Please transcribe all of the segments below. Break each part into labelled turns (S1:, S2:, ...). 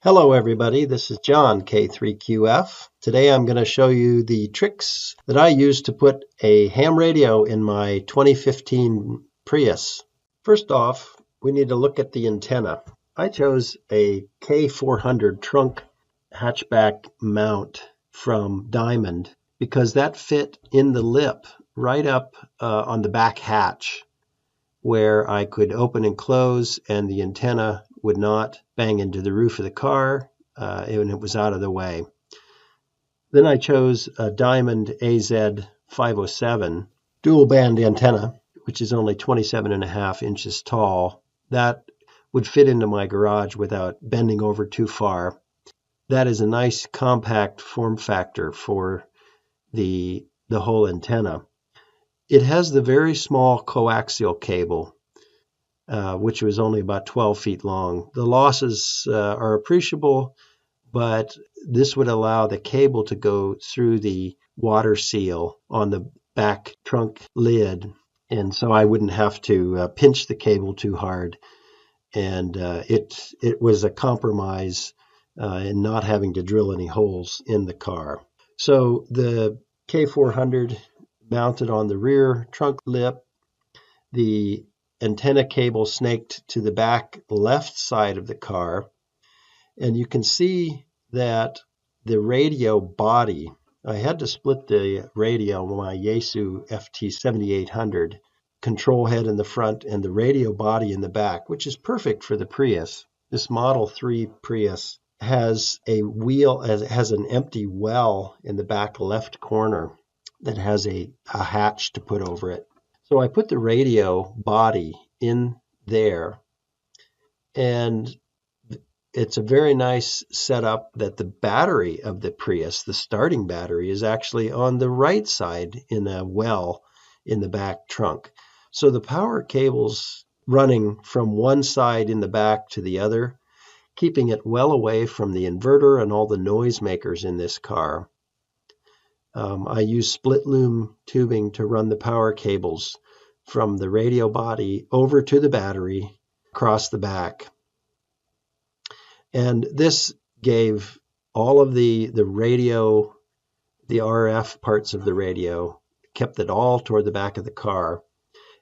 S1: Hello everybody, this is John K3QF. Today I'm going to show you the tricks that I use to put a ham radio in my 2015 Prius. First off, we need to look at the antenna. I chose a K400 trunk hatchback mount from Diamond because that fit in the lip right up on the back hatch, where I could open and close and the antenna would not bang into the roof of the car and it was out of the way. Then I chose a Diamond AZ507 dual band antenna, which is only 27.5 inches tall. That would fit into my garage without bending over too far. That is a nice compact form factor for the whole antenna. It has the very small coaxial cable, which was only about 12 feet long. The losses are appreciable, but this would allow the cable to go through the water seal on the back trunk lid, and so I wouldn't have to pinch the cable too hard. And it was a compromise in not having to drill any holes in the car. So the K400 mounted on the rear trunk lip, the antenna cable snaked to the back left side of the car, and you can see that the radio body, I had to split the radio on my Yaesu FT-7800, control head in the front and the radio body in the back, which is perfect for the Prius. This Model 3 Prius has a wheel, has an empty well in the back left corner that has a hatch to put over it. So I put the radio body in there, and it's a very nice setup that the battery of the Prius, the starting battery, is actually on the right side in a well in the back trunk. So the power cable's running from one side in the back to the other, keeping it well away from the inverter and all the noisemakers in this car. I use split loom tubing to run the power cables from the radio body over to the battery across the back. And this gave all of the radio, the RF parts of the radio, kept it all toward the back of the car.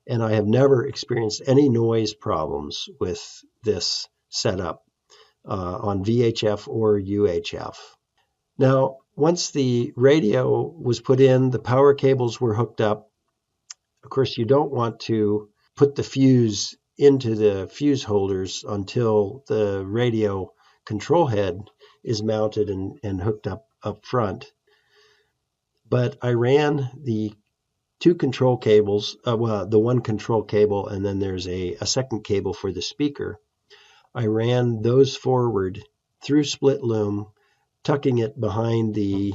S1: And I have never experienced any noise problems with this setup on VHF or UHF. Now, once the radio was put in, the power cables were hooked up. Of course, you don't want to put the fuse into the fuse holders until the radio control head is mounted and hooked up front. But I ran the two control cables, the one control cable, and then there's a second cable for the speaker. I ran those forward through split loom, tucking it behind the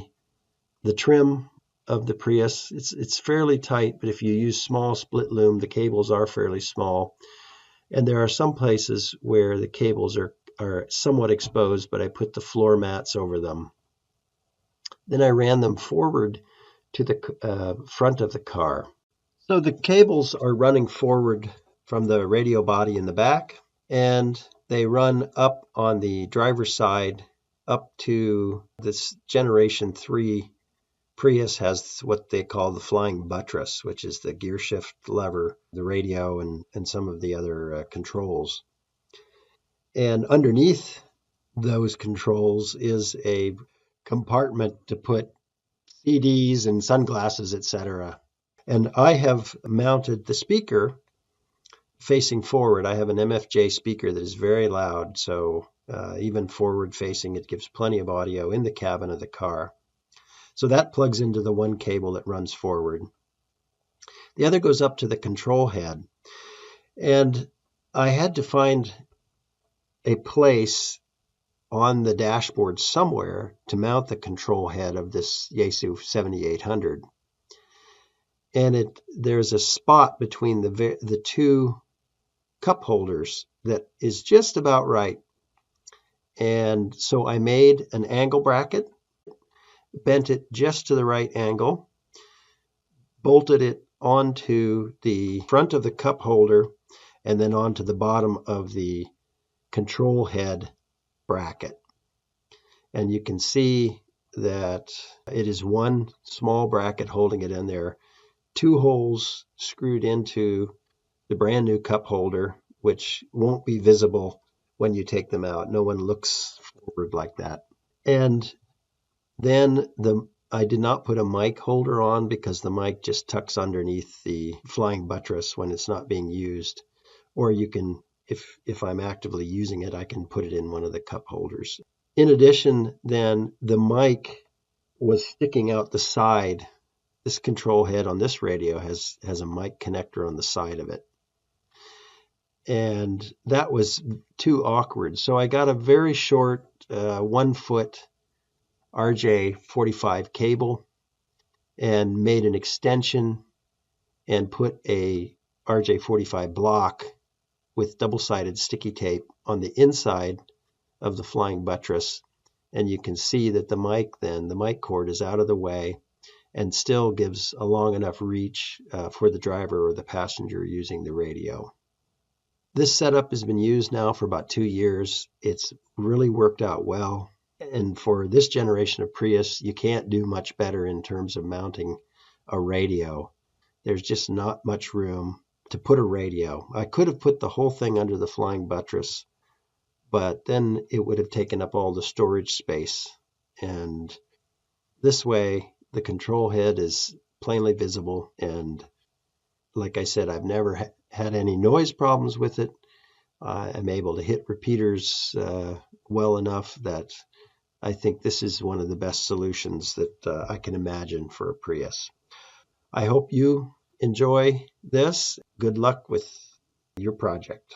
S1: trim of the Prius. It's fairly tight, but if you use small split loom, the cables are fairly small. And there are some places where the cables are somewhat exposed, but I put the floor mats over them. Then I ran them forward to the front of the car. So the cables are running forward from the radio body in the back, and they run up on the driver's side up to this Generation 3 Prius has what they call the flying buttress, which is the gear shift lever, the radio, and some of the other controls. And underneath those controls is a compartment to put CDs and sunglasses, etc. And I have mounted the speaker facing forward. I have an MFJ speaker that is very loud, so even forward facing, it gives plenty of audio in the cabin of the car. So that plugs into the one cable that runs forward. The other goes up to the control head. And I had to find a place on the dashboard somewhere to mount the control head of this Yaesu 7800. And there's a spot between the two cup holders that is just about right. And so I made an angle bracket, bent it just to the right angle, bolted it onto the front of the cup holder, and then onto the bottom of the control head bracket. And you can see that it is one small bracket holding it in there, 2 holes screwed into the brand new cup holder, which won't be visible when you take them out. No one looks forward like that. And then I did not put a mic holder on because the mic just tucks underneath the flying buttress when it's not being used. Or you can, if I'm actively using it, I can put it in one of the cup holders. In addition, then the mic was sticking out the side. This control head on this radio has a mic connector on the side of it. And that was too awkward. So I got a very short 1 foot RJ45 cable and made an extension and put a RJ45 block with double-sided sticky tape on the inside of the flying buttress. And you can see that the mic cord is out of the way and still gives a long enough reach for the driver or the passenger using the radio. This setup has been used now for about 2 years. It's really worked out well. And for this generation of Prius, you can't do much better in terms of mounting a radio. There's just not much room to put a radio. I could have put the whole thing under the flying buttress, but then it would have taken up all the storage space. And this way, the control head is plainly visible. And like I said, I've never had any noise problems with it. I'm able to hit repeaters well enough that I think this is one of the best solutions that I can imagine for a Prius. I hope you enjoy this. Good luck with your project.